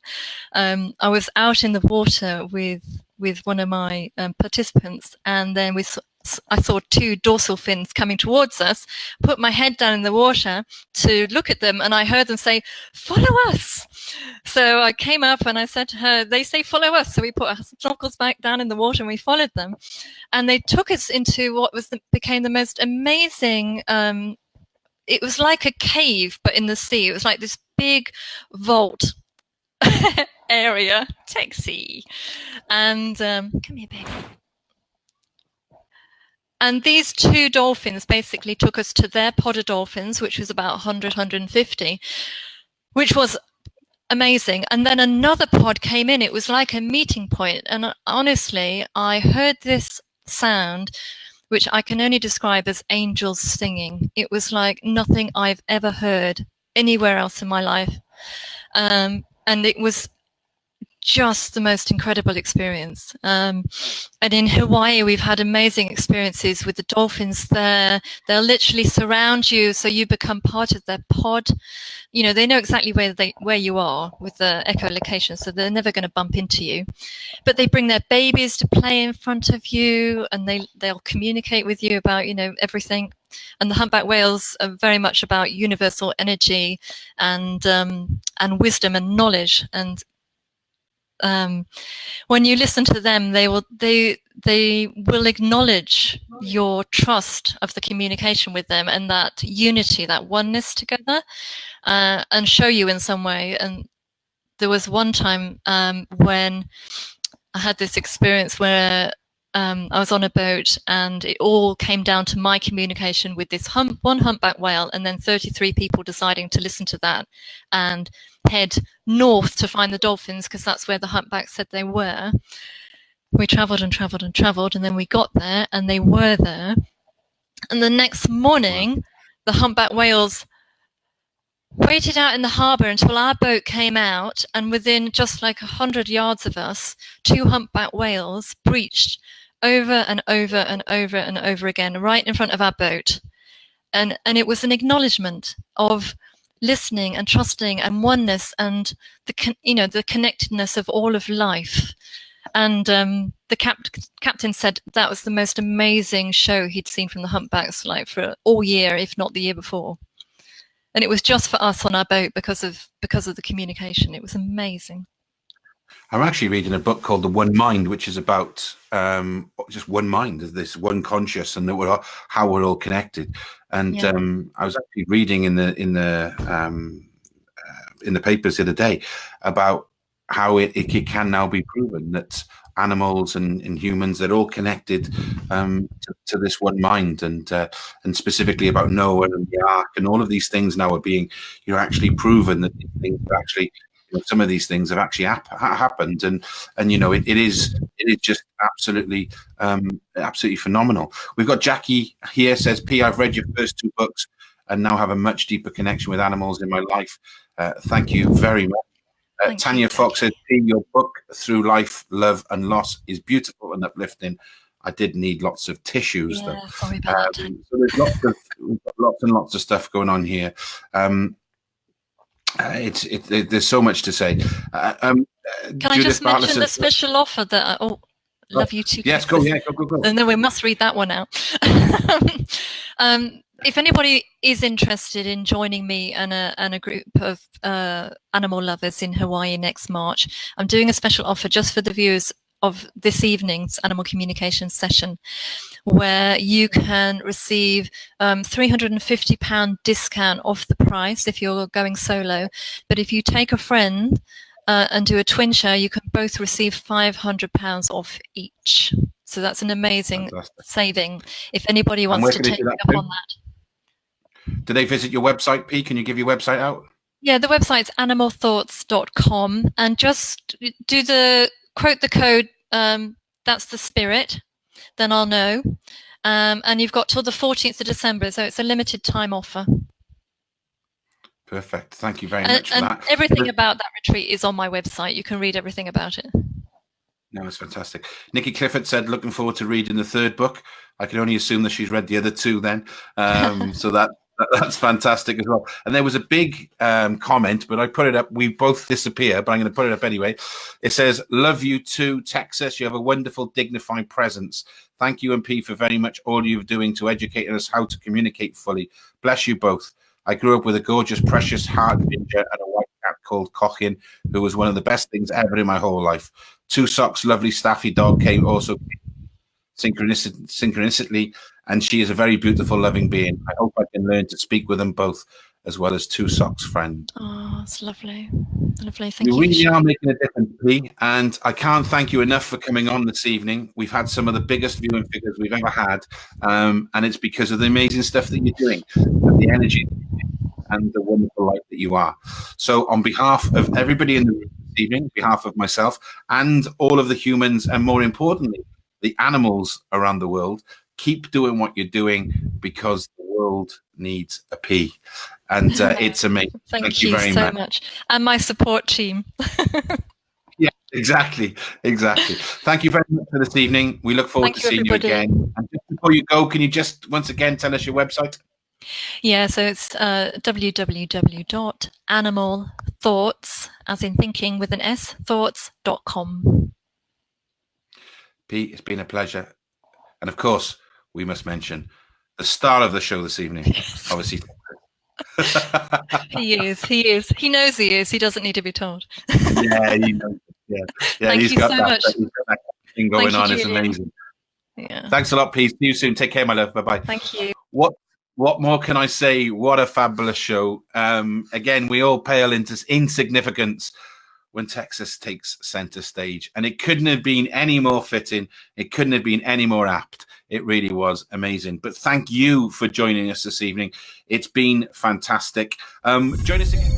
I was out in the water with one of my participants, and then I saw 2 dorsal fins coming towards us, put my head down in the water to look at them, and I heard them say, follow us. So I came up and I said to her, they say follow us. So we put our snorkels back down in the water and we followed them. And they took us into what became the most amazing, it was like a cave, but in the sea. It was like this big vault area, taxi. And come here, baby. And these 2 dolphins basically took us to their pod of dolphins, which was about 100, 150, which was amazing. And then another pod came in. It was like a meeting point. And honestly, I heard this sound, which I can only describe as angels singing. It was like nothing I've ever heard anywhere else in my life. And it was just the most incredible experience. And in Hawaii, we've had amazing experiences with the dolphins there. They'll literally surround you, so you become part of their pod. You know, they know exactly where you are with the echolocation, so they're never going to bump into you. But they bring their babies to play in front of you, and they'll communicate with you about, you know, everything. And the humpback whales are very much about universal energy and wisdom and knowledge. And when you listen to them, they will acknowledge your trust of the communication with them and that unity, that oneness together, and show you in some way. And there was one time when I had this experience where I was on a boat, and it all came down to my communication with this one humpback whale, and then 33 people deciding to listen to that and head north to find the dolphins, because that's where the humpbacks said they were. We travelled and travelled and travelled, and then we got there, and they were there. And the next morning, the humpback whales waited out in the harbour until our boat came out, and within just like 100 yards of us, 2 humpback whales breached over and over and over and over again right in front of our boat. And it was an acknowledgement of listening and trusting and oneness and the connectedness of all of life. And the captain said that was the most amazing show he'd seen from the humpbacks, like for all year, if not the year before. And it was just for us on our boat because of the communication. It was amazing. I'm actually reading a book called The One Mind, which is about just one mind, this one conscious, and how we're all connected. And yeah. I was actually reading in the papers the other day about how it can now be proven that animals and humans, they're all connected to this one mind, and specifically about Noah and the Ark, and all of these things now are being actually proven that these things are actually. Some of these things have actually happened, and it is just absolutely phenomenal. We've got Jackie here, says, P, I've read your first 2 books and now have a much deeper connection with animals in my life. Thank you very much. Tanya Fox says, P, your book Through Life, Love and Loss is beautiful and uplifting. I did need lots of tissues, though. Sorry about that. So there's lots of we've got lots and lots of stuff going on here. There's so much to say. Can I just mention the special offer that love you too. Yes, go. And then we must read that one out. If anybody is interested in joining me and a group of animal lovers in Hawaii next March, I'm doing a special offer just for the viewers of this evening's animal communication session, where you can receive £350 discount off the price if you're going solo. But if you take a friend and do a twin share, you can both receive £500 off each. So that's an amazing saving if anybody wants to take me up on that. Do they visit your website, P? Can you give your website out? Yeah, the website's animalthoughts.com, and just quote the code, that's the spirit, then I'll know. And you've got till the 14th of December, so it's a limited time offer. Perfect. Thank you very much for that. Everything about that retreat is on my website. You can read everything about it. No, it's fantastic. Nikki Clifford said, looking forward to reading the third book. I can only assume that she's read the other two then. So that's fantastic as well. And there was a big comment, but I put it up. We both disappear, but I'm going to put it up anyway. It says, love you too, Texas. You have a wonderful, dignified presence. Thank you, and P, for very much all you're doing to educate us how to communicate fully. Bless you both. I grew up with a gorgeous, precious heart ginger and a white cat called Cochin, who was one of the best things ever in my whole life. Two Socks, lovely staffy dog, came also synchronicity, and she is a very beautiful, loving being. I hope I can learn to speak with them both, as well as Two Socks' friend. Oh, it's lovely. Lovely. Thank you. We really are making a difference, P, and I can't thank you enough for coming on this evening. We've had some of the biggest viewing figures we've ever had, and it's because of the amazing stuff that you're doing, and the energy and the wonderful light that you are. So on behalf of everybody in the room this evening, on behalf of myself and all of the humans, and more importantly, the animals around the world, keep doing what you're doing, because the world needs a P. And it's amazing. Thank you very much. And my support team. Yeah, exactly. Thank you very much for this evening. We look forward to seeing you again. And just before you go, can you just once again tell us your website? Yeah, so it's www.animalthoughts, as in thinking with an S, thoughts.com. P, it's been a pleasure. And of course, we must mention the star of the show this evening, obviously. He is. He knows he is. He doesn't need to be told. Yeah, he knows. Yeah. Thank he's you got so that, much. he's got that thing going on. It's Julian. amazing. Yeah. Thanks a lot, P. See you soon. Take care, my love. Bye-bye. Thank you. What more can I say? What a fabulous show. Again, we all pale into insignificance when Texas takes center stage. And it couldn't have been any more fitting. It couldn't have been any more apt. It really was amazing. But thank you for joining us this evening. It's been fantastic. Join us again.